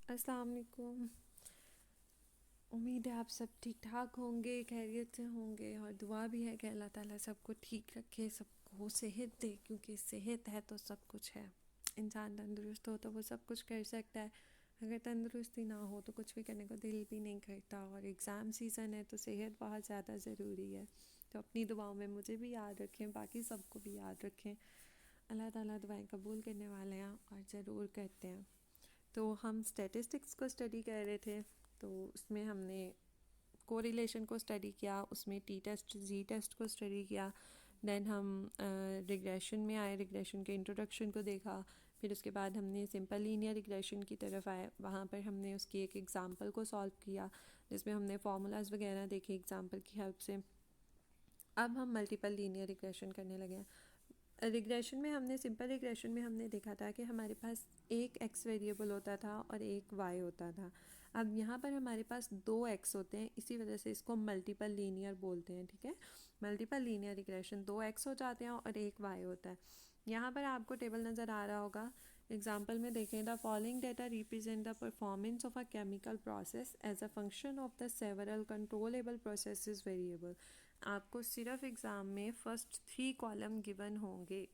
अस्सलाम वालेकुम। उम्मीद है आप सब ठीक ठाक होंगे, खैरियत से होंगे और दुआ भी है कि अल्लाह ताला सबको ठीक रखे, सबको सेहत दे, क्योंकि सेहत है तो सब कुछ है। इंसान तंदुरुस्त हो तो वो सब कुछ कर सकता है, अगर तंदुरुस्ती ना हो तो कुछ भी करने को दिल भी नहीं करता। और एग्ज़ाम सीज़न है तो सेहत बहुत ज़्यादा ज़रूरी है। तो अपनी दुआओं में मुझे भी याद रखें, बाकी सबको भी याद रखें। अल्लाह ताला दुआएं कबूल करने वाले हैं और ज़रूर करते हैं। तो हम स्टैटिस्टिक्स को स्टडी कर रहे थे, तो उसमें हमने कोरिलेशन को स्टडी किया, उसमें टी टेस्ट जी टेस्ट को स्टडी किया। देन हम रिग्रेशन में आए, रिग्रेशन के इंट्रोडक्शन को देखा। फिर उसके बाद हमने सिंपल लीनियर रिग्रेशन की तरफ आए, वहाँ पर हमने उसकी एक एग्ज़ाम्पल को सॉल्व किया जिसमें हमने फार्मूलाज वगैरह देखे एग्ज़ाम्पल की हेल्प से। अब हम मल्टीपल लीनियर रिग्रेशन करने लगे हैं। रिग्रेशन में हमने सिंपल रिग्रेशन में हमने देखा था कि हमारे पास एक एक्स वेरिएबल होता था और एक वाई होता था। अब यहाँ पर हमारे पास दो एक्स होते हैं, इसी वजह से इसको मल्टीपल लीनियर बोलते हैं। ठीक है, मल्टीपल लीनियर रिग्रेशन, दो एक्स हो जाते हैं और एक वाई होता है। यहाँ पर आपको टेबल नज़र आ रहा होगा। एग्जाम्पल में देखें, the following data represent the performance of a chemical process as a function of the several controllable processes variable. आपको सिर्फ एग्ज़ाम में फर्स्ट 3 कॉलम गिवन होंगे,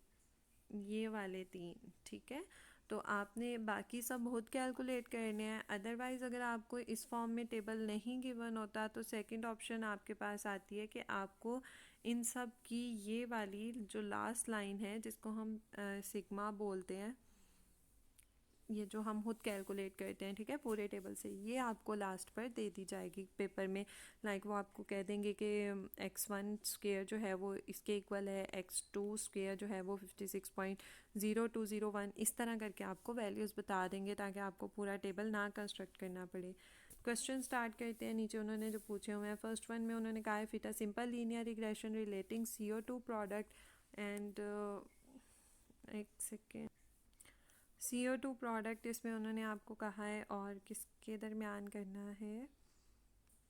ये वाले 3। ठीक है, तो आपने बाकी सब खुद कैलकुलेट करने हैं। अदरवाइज़ अगर आपको इस फॉर्म में टेबल नहीं गिवन होता तो सेकंड ऑप्शन आपके पास आती है कि आपको इन सब की ये वाली जो लास्ट लाइन है जिसको हम सिग्मा बोलते हैं, ये जो हम खुद कैलकुलेट करते हैं, ठीक है, पूरे टेबल से, ये आपको लास्ट पर दे दी जाएगी पेपर में। लाइक वो आपको कह देंगे कि x1 स्क्वेयर जो है वो इसके इक्वल है, x2 स्क्वेयर जो है वो 56.0201, इस तरह करके आपको वैल्यूज़ बता देंगे ताकि आपको पूरा टेबल ना कंस्ट्रक्ट करना पड़े। क्वेश्चन स्टार्ट करते हैं। नीचे उन्होंने जो पूछे हुए हैं, फर्स्ट वन में उन्होंने कहा है fit a simple linear regression relating CO2 product and एक सेकेंड, CO2 प्रोडक्ट इसमें उन्होंने आपको कहा है और किसके दरमियान करना है।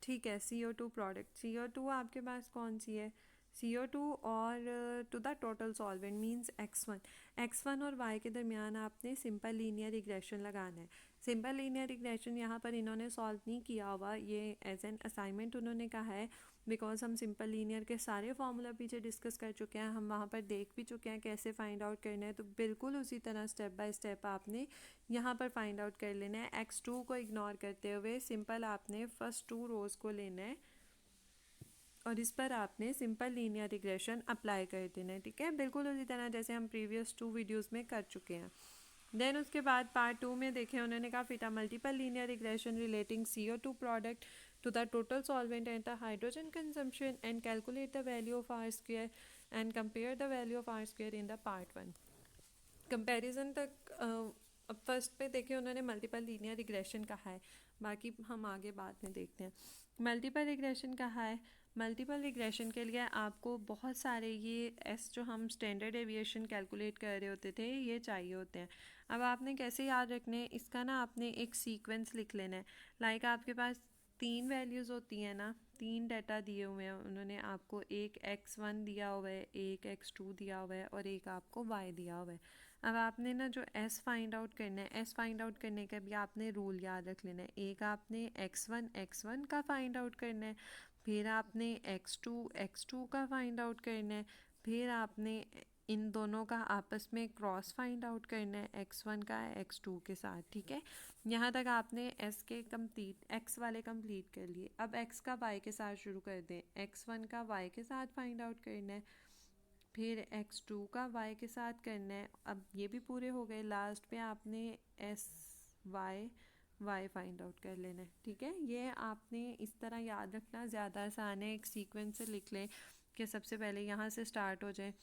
ठीक है, CO2 प्रोडक्ट, CO2 आपके पास कौन सी है, CO2 और to the total solvent means X1 और Y के दरमियान आपने सिंपल लीनियर रिग्रेशन लगाना है। सिंपल लीनियर रिग्रेशन यहाँ पर इन्होंने सॉल्व नहीं किया हुआ, ये एज एन असाइनमेंट उन्होंने कहा है, बिकॉज हम सिंपल लीनियर के सारे फार्मूला पीछे डिस्कस कर चुके हैं, हम वहाँ पर देख भी चुके हैं कैसे फाइंड आउट करना है। तो बिल्कुल उसी तरह स्टेप बाय स्टेप आपने यहाँ पर फाइंड आउट कर लेना है। x2 को इग्नोर करते हुए सिंपल आपने फर्स्ट 2 रोज़ को लेना है और इस पर आपने सिंपल लीनियर रिग्रेशन अप्लाई कर देना है। ठीक है, बिल्कुल उसी तरह जैसे हम प्रीवियस 2 वीडियोस में कर चुके हैं। देन उसके बाद पार्ट 2 में देखें, उन्होंने कहा fit a multiple linear regression relating CO2 product to the total solvent and the hydrogen consumption and calculate the value of R square and compare the value of R square in the part 1। Comparison तक अब first पे देखिए उन्होंने multiple linear regression कहा है, बाकी हम आगे बाद में देखते हैं। मल्टीपल रिग्रेशन कहा है, मल्टीपल रिग्रेशन के लिए आपको बहुत सारे ये एस जो हम स्टैंडर्ड एविएशन कैलकुलेट कर रहे होते थे ये चाहिए होते हैं। अब आपने कैसे याद रखने, इसका ना आपने एक सीक्वेंस लिख लेना है। लाइक आपके पास 3 वैल्यूज़ होती हैं ना, 3 डाटा दिए हुए हैं उन्होंने आपको, एक x1 दिया हुआ है, एक x2 दिया हुआ है और एक आपको y दिया हुआ है। अब आपने ना जो s फाइंड आउट करना है, s फाइंड आउट करने का भी आपने रूल याद रख लेना है। एक आपने x1 का फाइंड आउट करना है, फिर आपने x2 का फाइंड आउट करना है, फिर आपने इन दोनों का आपस में क्रॉस फाइंड आउट करना है x1 का x2 के साथ। ठीक है, यहाँ तक आपने s के कंप्लीट, x वाले कंप्लीट कर लिए। अब x का y के साथ शुरू कर दें, x1 का y के साथ फाइंड आउट करना है, फिर x2 का y के साथ करना है। अब ये भी पूरे हो गए, लास्ट पे आपने s y फाइंड आउट कर लेना है। ठीक है, ये आपने इस तरह याद रखना, ज़्यादा आसान है, एक सीक्वेंस से लिख लें कि सबसे पहले यहाँ से स्टार्ट हो जाए।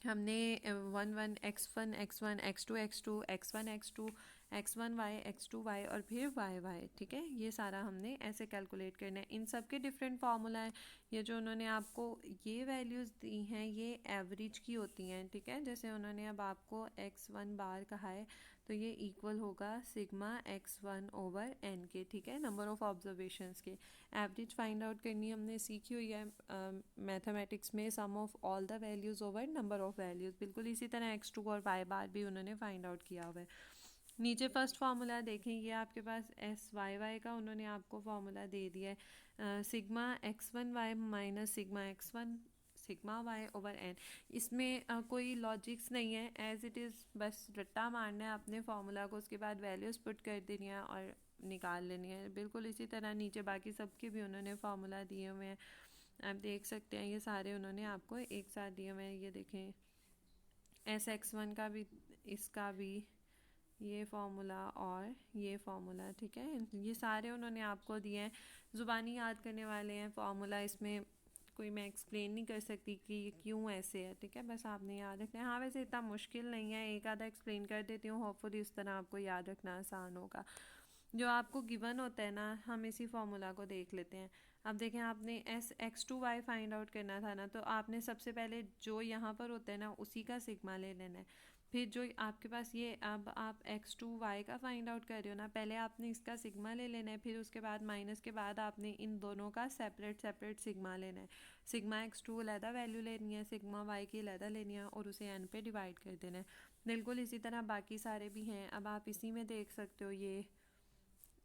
हमने 1 1 x1 x2 x2 x1 x2 x1 y x2 y और फिर y। ठीक है, ये सारा हमने ऐसे कैलकुलेट करना है। इन सब के डिफरेंट फार्मूला है। ये जो उन्होंने आपको ये वैल्यूज़ दी हैं ये एवरेज की होती हैं। ठीक है, जैसे उन्होंने अब आपको x1 बार कहा है तो ये इक्वल होगा सिग्मा x1 ओवर n के। ठीक है, नंबर ऑफ ऑब्जर्वेशंस के एवरेज फाइंड आउट करनी हमने सीखी हुई है मैथमेटिक्स में, sum of all the values over number of values. बिल्कुल इसी तरह x2 और y बार भी उन्होंने फाइंड आउट किया हुआ है। नीचे फर्स्ट फार्मूला देखें, ये आपके पास एस वाई वाई का उन्होंने आपको फार्मूला दे दिया है, sigma X one Y minus sigma X one sigma Y over N. इसमें कोई लॉजिक्स नहीं है, एज इट इज़ बस रट्टा मारना है अपने फार्मूला को, उसके बाद वैल्यूज़ पुट कर देनी है और निकाल लेनी है। बिल्कुल इसी तरह नीचे बाकी सबके भी उन्होंने फार्मूला दिए हुए हैं, आप देख सकते हैं, ये सारे उन्होंने आपको एक साथ दिए हुए हैं। ये देखें एस एक्स वन का भी, इसका भी ये फार्मूला और ये फार्मूला, ठीक है, ये सारे उन्होंने आपको दिए हैं। ज़ुबानी याद करने वाले हैं फार्मूला, इसमें कोई मैं एक्सप्लेन नहीं कर सकती कि ये क्यों ऐसे है, ठीक है, बस आपने याद रखना है। हाँ वैसे इतना मुश्किल नहीं है, एक आधा एक्सप्लेन कर देती हूँ, होपफुली उस तरह आपको याद रखना आसान होगा। जो आपको गिवन होता है ना, हम इसी फार्मूला को देख लेते हैं। अब देखें, आपने S X two Y find out करना था ना, तो आपने सबसे पहले जो यहाँ पर होता है ना उसी का सिग्मा ले लेना है। फिर जो आपके पास ये, अब आप एक्स टू वाई का फाइंड आउट कर रहे हो ना, पहले आपने इसका सिग्मा ले लेना है, फिर उसके बाद माइनस के बाद आपने इन दोनों का सेपरेट सेपरेट सिग्मा लेना है। सिग्मा एक्स टू अलहदा वैल्यू लेनी है, सिग्मा वाई की अलहदा लेनी है और उसे एन पे डिवाइड कर देना है। बिल्कुल इसी तरह बाकी सारे भी हैं। अब आप इसी में देख सकते हो, ये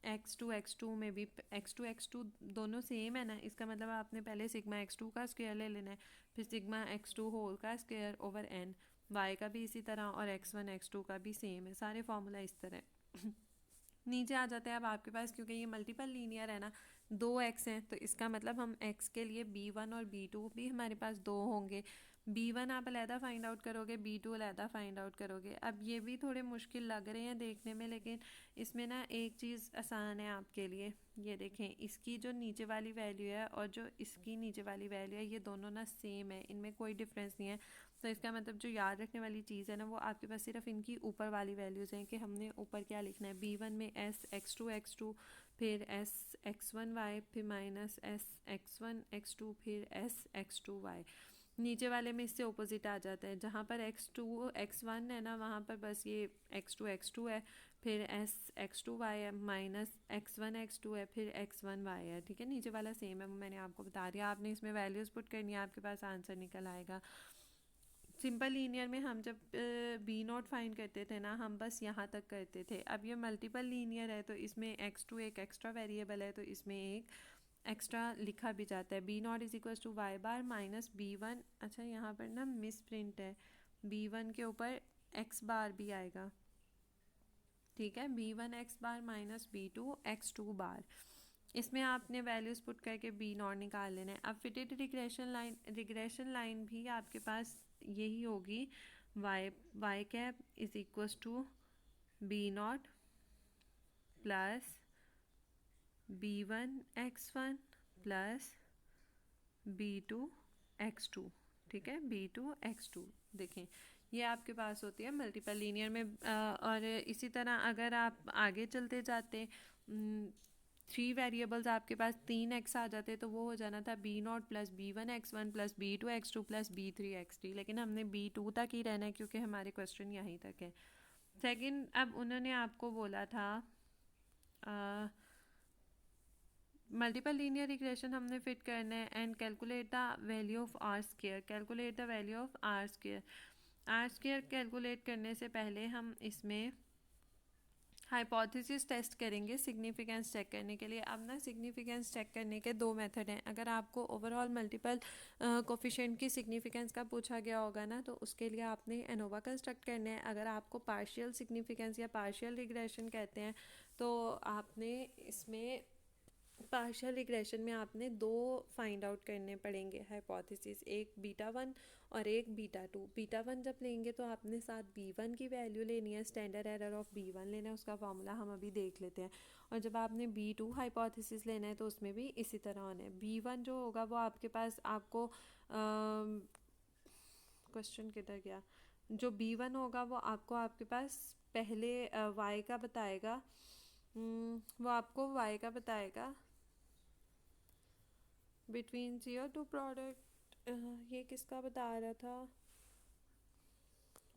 एक्स टू में भी एक्स टू दोनों सेम है ना, इसका मतलब आपने पहले सिग्मा एक्स टू का स्क्वायर ले लेना है, फिर सिग्मा एक्स टू होल का स्क्वायर ओवर एन, वाई का भी इसी तरह और एक्स वन एक्स टू का भी सेम है, सारे फार्मूला इस तरह। नीचे आ जाते हैं अब आपके पास, क्योंकि ये मल्टीपल लीनियर है ना, दो एक्स हैं, तो इसका मतलब हम एक्स के लिए बी वन और बी टू भी हमारे पास दो होंगे। बी वन आप अलहदा फाइंड आउट करोगे, बी टू अलहदा फाइंड आउट करोगे। अब ये भी थोड़े मुश्किल लग रहे हैं देखने में, लेकिन इसमें ना एक चीज़ आसान है आपके लिए। ये देखें, इसकी जो नीचे वाली वैल्यू है और जो इसकी नीचे वाली वैल्यू है, ये दोनों ना सेम है, इनमें कोई डिफरेंस नहीं है। तो इसका मतलब जो याद रखने वाली चीज़ है ना, वो आपके पास सिर्फ इनकी ऊपर वाली वैल्यूज़ हैं कि हमने ऊपर क्या लिखना है। बी वन में एस एक्स टू फिर एस एक्स वन वाई, फिर minus S X one X two, फिर एस एक्स टू वाई। नीचे वाले में इससे ऑपोजिट आ जाता है, जहाँ पर एक्स टू एक्स वन है ना, वहाँ पर बस ये एक्स टू है, फिर एस एक्स टू वाई है, माइनस एक्स टू है, फिर एक्स वन वाई है, ठीक है। नीचे वाला सेम है, वो मैंने आपको बता दिया, आपने इसमें वैल्यूज़ पुट करनी है, आपके पास आंसर निकल आएगा। सिंपल लीनियर में हम जब बी नॉट फाइंड करते थे ना, हम बस यहाँ तक करते थे। अब ये मल्टीपल लीनियर है, तो इसमें एक्स टू एक एक्स्ट्रा वेरिएबल है, तो इसमें एक एक्स्ट्रा लिखा भी जाता है। B nought is equal to Y bar minus B one, अच्छा यहाँ पर ना मिस प्रिंट है, बी वन के ऊपर एक्स बार भी आएगा, ठीक है, B one X bar minus B two X two bar. इसमें आपने वैल्यूज़ पुट करके बी नॉट निकाल लेना है। अब फिटेड रिग्रेशन लाइन भी आपके पास यही होगी, Y cap is equal to B naught plus B one X one plus B two X two, ठीक है, बी टू एक्स टू। देखें, ये आपके पास होती है मल्टीपल लीनियर में। और इसी तरह अगर आप आगे चलते जाते, थ्री वेरिएबल्स आपके पास तीन एक्स आ जाते, तो वो हो जाना था B naught plus B one X one plus B two X two plus B three X three, लेकिन हमने बी टू तक ही रहना है क्योंकि हमारे क्वेश्चन यहीं तक है। सेकंड, अब उन्होंने आपको बोला था मल्टीपल लीनियर रिग्रेशन हमने फिट करना है and calculate the value of R square, calculate the value of R square. R square calculate करने से पहले हम इसमें हाइपोथेसिस टेस्ट करेंगे सिग्निफिकेंस चेक करने के लिए। अब ना सिग्निफिकेंस चेक करने के दो मेथड हैं। अगर आपको ओवरऑल मल्टीपल कोफिशिएंट की सिग्निफिकेंस का पूछा गया होगा ना, तो उसके लिए आपने एनोवा कंस्ट्रक्ट करना है। अगर आपको पार्शियल सिग्निफिकेंस या पार्शियल रिग्रेशन कहते हैं, तो आपने इसमें पार्शियल रिग्रेशन में आपने दो फाइंड आउट करने पड़ेंगे हाइपोथेसिस, एक बीटा वन और एक बीटा टू। बीटा वन जब लेंगे तो आपने साथ बी वन की वैल्यू लेनी है, standard error of B one लेना है, उसका फॉर्मूला हम अभी देख लेते हैं। और जब आपने बी टू हाइपोथेसिस लेना है, तो उसमें भी इसी तरह होना है। बी वन जो होगा वो आपके पास, आपको क्वेश्चन किधर गया, जो बी वन होगा वो आपको आपके पास पहले वाई का बताएगा, वो आपको वाई का बताएगा बिटवीन जीरो टू प्रोडक्ट, ये किसका बता रहा था,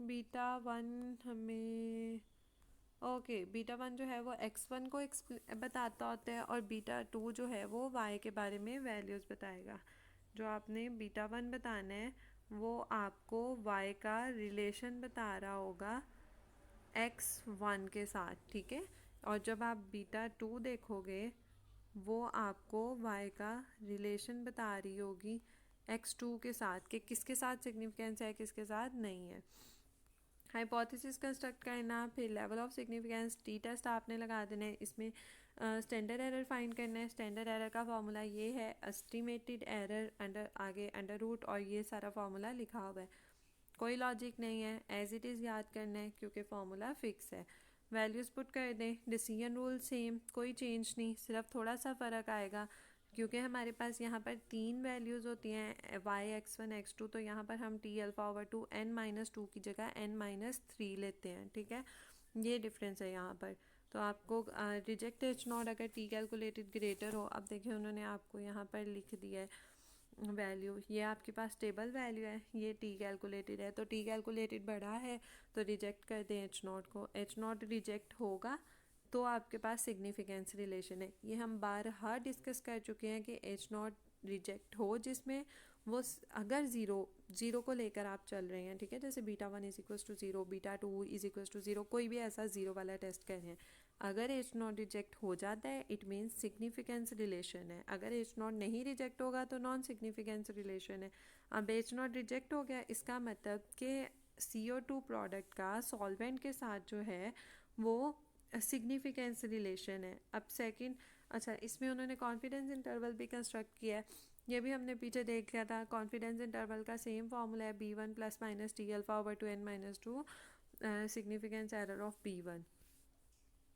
बीटा वन हमें, ओके, बीटा वन जो है वो एक्स वन को बताता होता है, और बीटा टू जो है वो वाई के बारे में वैल्यूज़ बताएगा। जो आपने बीटा वन बताना है वो आपको वाई का रिलेशन बता रहा होगा x1 के साथ, ठीक है। और जब आप बीटा 2 देखोगे वो आपको y का रिलेशन बता रही होगी x2 के साथ कि किसके साथ सिग्निफिकेंस है किसके साथ नहीं है। हाइपोथेसिस कंस्ट्रक्ट करना, फिर level of significance, T test आपने लगा देना है। इसमें स्टैंडर्ड एरर फाइंड करना है। स्टैंडर्ड एरर का फॉर्मूला ये है, एस्टिमेटेड एरर अंडर आगे अंडर रूट और ये सारा फॉर्मूला लिखा हुआ है। कोई लॉजिक नहीं है, एज इट इज़ याद करना है क्योंकि फॉर्मूला फिक्स है। वैल्यूज़ पुट कर दें, डिसीजन रूल सेम, कोई चेंज नहीं, सिर्फ थोड़ा सा फ़र्क आएगा क्योंकि हमारे पास यहाँ पर 3 वैल्यूज़ होती हैं y x1 x2, तो यहाँ पर हम t अल्फा ओवर 2 n-2 की जगह n-3 लेते हैं, ठीक है। ये डिफरेंस है यहाँ पर। तो आपको रिजेक्ट एच नॉट अगर टी कैलकुलेटेड ग्रेटर हो, अब देखिए उन्होंने आपको यहाँ पर लिख दिया है वैल्यू, ये आपके पास टेबल वैल्यू है, ये टी कैलकुलेटेड है, तो टी कैलकुलेटेड बड़ा है तो रिजेक्ट कर दें एच नॉट को। एच नॉट रिजेक्ट होगा तो आपके पास सिग्निफिकेंस रिलेशन है। ये हम बारहा डिस्कस कर चुके हैं कि एच नॉट रिजेक्ट हो जिसमें वो अगर ज़ीरो को लेकर आप चल रहे हैं, ठीक है, जैसे beta 1 is equal to 0, beta 2 is equal to 0, कोई भी ऐसा ज़ीरो वाला टेस्ट कर रहे हैं, अगर एच नॉट रिजेक्ट हो जाता है इट मीन्स सिग्निफिकेंस रिलेशन है। अगर एच नॉट नहीं रिजेक्ट होगा तो नॉन सिग्निफिकेंस रिलेशन है। अब एच नॉट रिजेक्ट हो गया, इसका मतलब कि CO2 प्रोडक्ट का सॉल्वेंट के साथ जो है वो सिग्निफिकेंस रिलेशन है। अब सेकंड, अच्छा इसमें उन्होंने कॉन्फिडेंस इंटरवल भी कंस्ट्रक्ट किया है, ये भी हमने पीछे देख लिया था। कॉन्फिडेंस इंटरवल का सेम फार्मूला है B1 plus minus T alpha over 2n-2 significance error of B1।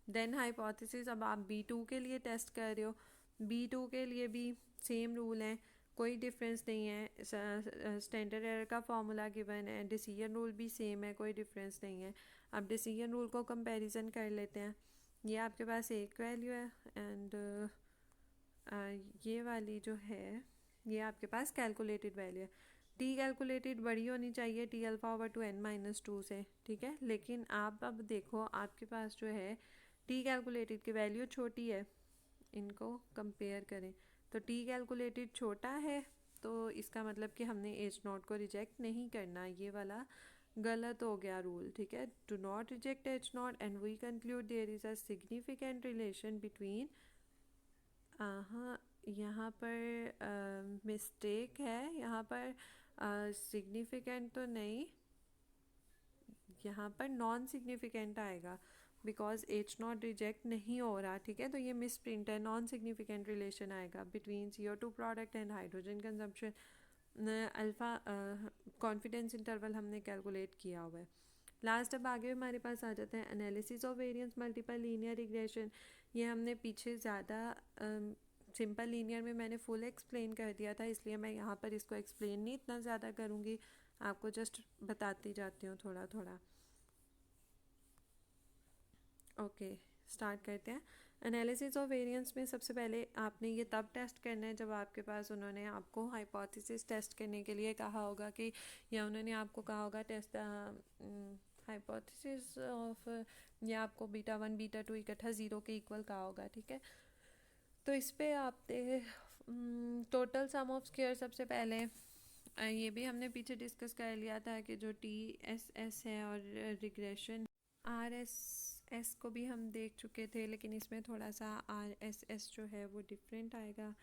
Then hypothesis, अब आप B2 के लिए टेस्ट कर रहे हो, B2 के लिए भी सेम रूल है, कोई डिफरेंस नहीं है। स्टैंडर्ड एरर का फॉर्मूला गिवन है, डिसीजन रूल भी सेम है, कोई डिफरेंस नहीं है। अब डिसीजन रूल को कंपैरिजन कर लेते हैं। ये आपके पास एक वैल्यू है एंड ये वाली जो है ये आपके पास कैलकुलेटेड वैल्यू है। टी कैलकुलेटेड बड़ी होनी चाहिए टी अल्फा ओवर 2n-2 से, ठीक है, लेकिन आप अब देखो आपके पास जो है टी कैलकुलेटेड की वैल्यू छोटी है, इनको कंपेयर करें तो टी कैलकुलेटेड छोटा है, तो इसका मतलब कि हमने एच नॉट को रिजेक्ट नहीं करना, ये वाला गलत हो गया रूल, ठीक है। Do not reject H naught and we conclude there is a significant relation between, हाँ यहाँ पर मिस्टेक है, यहाँ पर सिग्निफिकेंट तो नहीं, यहाँ पर नॉन सिग्निफिकेंट आएगा बिकॉज एच नॉट रिजेक्ट नहीं हो रहा, ठीक है, तो ये मिस प्रिंट है। नॉन सिग्निफिकेंट रिलेशन आएगा between CO2 product and hydrogen consumption. Alpha confidence interval हमने कैलकुलेट किया हुआ है। लास्ट अब आगे हमारे पास आ जाते हैं analysis of variance multiple linear regression. ये हमने पीछे ज़्यादा सिंपल लीनियर में मैंने फुल एक्सप्लेन कर दिया था, इसलिए मैं यहाँ पर इसको एक्सप्लेन नहीं इतना ज़्यादा करूँगी, आपको जस्ट बताती जाती हूँ थोड़ा थोड़ा। ओके स्टार्ट करते हैं। एनालिसिस ऑफ वेरिएंस में सबसे पहले आपने ये तब टेस्ट करना है जब आपके पास उन्होंने आपको हाइपोथेसिस टेस्ट करने के लिए कहा होगा कि, या उन्होंने आपको कहा होगा टेस्ट हाइपोथेसिस ऑफ, या आपको बीटा 1 बीटा 2 इकट्ठा 0 के इक्वल कहा होगा, ठीक है। तो इस पर आपने टोटल सम ऑफ स्क्वायर सबसे पहले, ये भी हमने पीछे डिस्कस कर लिया था कि जो TSS है और रिग्रेशन RSS को भी हम देख चुके थे, लेकिन इसमें थोड़ा सा RSS जो है वो डिफरेंट आएगा।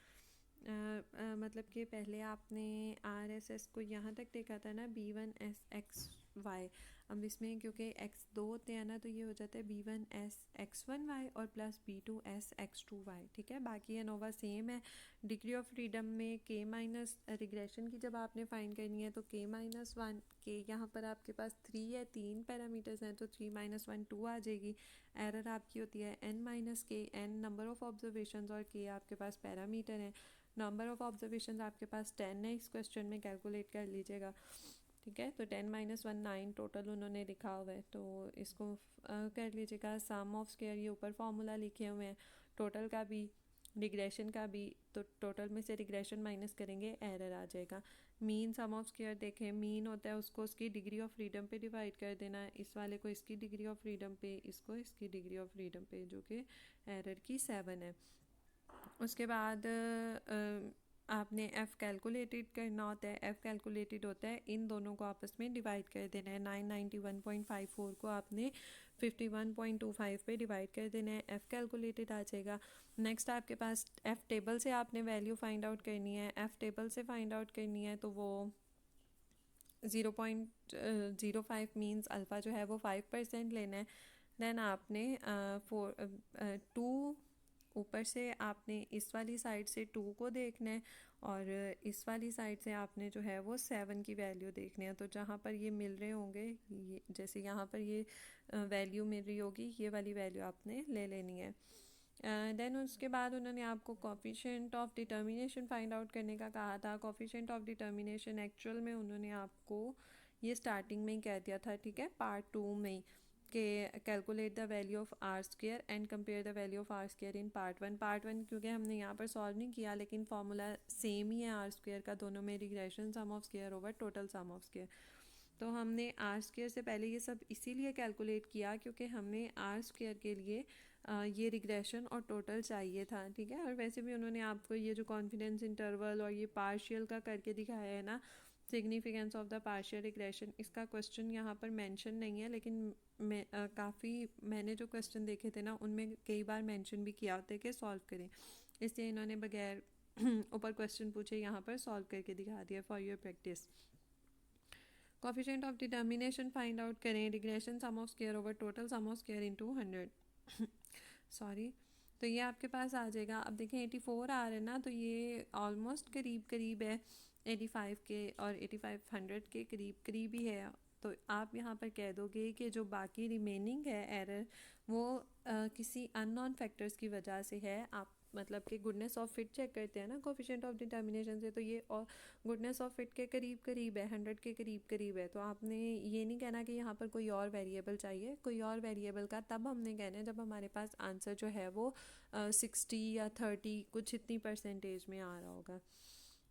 मतलब कि पहले आपने RSS को यहाँ तक देखा था ना B1SXY, अब इसमें क्योंकि x 2 होते हैं ना तो ये हो जाता है B1SX1Y और प्लस B2SX2Y, ठीक है। बाकी एनोवा सेम है। डिग्री ऑफ फ्रीडम में K माइनस रिग्रेशन की जब आपने फाइंड करनी है तो K-1 के यहाँ पर आपके पास 3 है, 3 पैरामीटर्स हैं तो 3-1 2 आ जाएगी। एरर आपकी होती है n-k, n number of observations और K आपके पास पैरामीटर है। नंबर ऑफ ऑब्जर्वेशंस आपके पास 10 है, इस क्वेश्चन में कैलकुलेट कर लीजिएगा, ठीक है। तो 10-1 9 टोटल उन्होंने लिखा हुआ है, तो इसको कर लीजिएगा। सम ऑफ स्क्वायर ये ऊपर फॉर्मूला लिखे हुए हैं, टोटल का भी रिग्रेशन का भी, तो टोटल में से रिग्रेशन माइनस करेंगे एरर आ जाएगा। मीन सम ऑफ स्क्वायर देखें, मीन होता है उसको उसकी डिग्री ऑफ फ्रीडम पे डिवाइड कर देना है, इस वाले को इसकी डिग्री ऑफ फ्रीडम पे, इसको इसकी डिग्री ऑफ फ्रीडम पे, जो कि एरर की 7 है। उसके बाद आपने F कैलकुलेटेड करना होता है। F कैलकुलेटेड होता है इन दोनों को आपस में डिवाइड कर देना है। 991.54 को आपने 51.25 पे डिवाइड कर देना है, एफ़ कैलकुलेटेड आ जाएगा। नेक्स्ट आपके पास एफ़ टेबल से आपने वैल्यू फाइंड आउट करनी है। एफ़ टेबल से फाइंड आउट करनी है तो वो 0.05 मीन्स अल्फ़ा जो है वो 5% लेना है। देन आपने 2 ऊपर से आपने इस वाली साइड से 2 को देखना है और इस वाली साइड से आपने जो है वो 7 की वैल्यू देखनी है। तो जहाँ पर ये मिल रहे होंगे, ये जैसे यहाँ पर ये वैल्यू मिल रही होगी, ये वाली वैल्यू आपने ले लेनी है। देन उसके बाद उन्होंने आपको coefficient of determination find out करने का कहा था। कोफिशिएंट ऑफ डिटर्मिनेशन एक्चुअल में उन्होंने आपको ये स्टार्टिंग में ही कह दिया था, ठीक है, पार्ट 2 में कि calculate the value of R square and compare the value of R square in part 1। Part 1 क्योंकि हमने यहाँ पर सॉल्व नहीं किया, लेकिन फार्मूला सेम ही है आर स्क्वेयर का, दोनों में regression sum of square over total sum of square. तो हमने आर स्क्वेयर से पहले ये सब इसीलिए कैलकुलेट किया क्योंकि हमें आर स्क्वेयर के लिए ये रिग्रेशन और टोटल चाहिए था, ठीक है। और वैसे भी उन्होंने आपको ये जो कॉन्फिडेंस इंटरवल और ये पार्शियल का करके दिखाया है ना, significance of the partial regression, इसका क्वेश्चन यहाँ पर मेंशन नहीं है, लेकिन मैंने जो क्वेश्चन देखे थे ना उनमें कई बार मेंशन भी किया होता है कि सॉल्व करें, इसलिए इन्होंने बगैर ऊपर क्वेश्चन पूछे यहाँ पर सॉल्व करके दिखा दिया for your practice. Coefficient of determination find out करें, regression sum of square over total sum of square into 100 sorry. तो ये आपके पास आ जाएगा। अब देखें 84 आ रहा है ना, तो ये ऑलमोस्ट करीब करीब है 85 के और 8500 के करीब करीब ही है। तो आप यहाँ पर कह दोगे कि जो बाकी रिमेनिंग है एरर वो किसी अननोन फैक्टर्स की वजह से है। आप मतलब कि गुडनेस ऑफ फिट चेक करते हैं ना कोफिशिएंट ऑफ डिटर्मिनेशन से, तो ये और गुडनेस ऑफ फिट के करीब करीब है, 100 के करीब करीब है। तो आपने ये नहीं कहना कि यहाँ पर कोई और वेरिएबल चाहिए। कोई और वेरिएबल का तब हमने कहना है जब हमारे पास आंसर जो है वो 60 या 30 कुछ इतनी परसेंटेज में आ रहा होगा।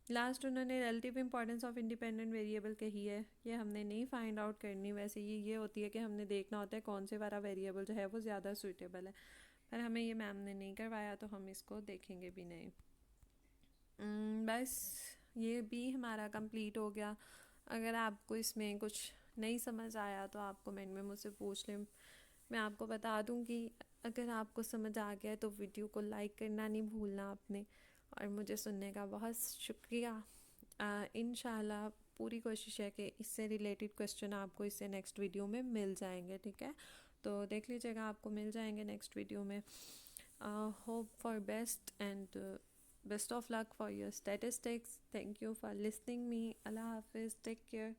लास्ट उन्होंने relative importance of independent variable कही है, ये हमने नहीं फाइंड आउट करनी। वैसे ये होती है कि हमने देखना होता है कौन से वाला वेरिएबल जो है वो ज़्यादा सूटेबल है, पर हमें ये मैम ने नहीं करवाया तो हम इसको देखेंगे भी नहीं। बस ये भी हमारा कंप्लीट हो गया। अगर आपको इसमें कुछ नहीं समझ आया तो आप कमेंट में मुझसे पूछ लें, मैं आपको बता दूँगी। अगर आपको समझ आ गया तो वीडियो को लाइक करना नहीं भूलना आपने, और मुझे सुनने का बहुत शुक्रिया। इंशाल्लाह पूरी कोशिश है कि इससे रिलेटेड क्वेश्चन आपको इससे नेक्स्ट वीडियो में मिल जाएंगे, ठीक है। तो देख लीजिएगा, आपको मिल जाएंगे नेक्स्ट वीडियो में। Hope for best and best of luck for your statistics. Thank you for listening me. Allah Hafiz. Take care.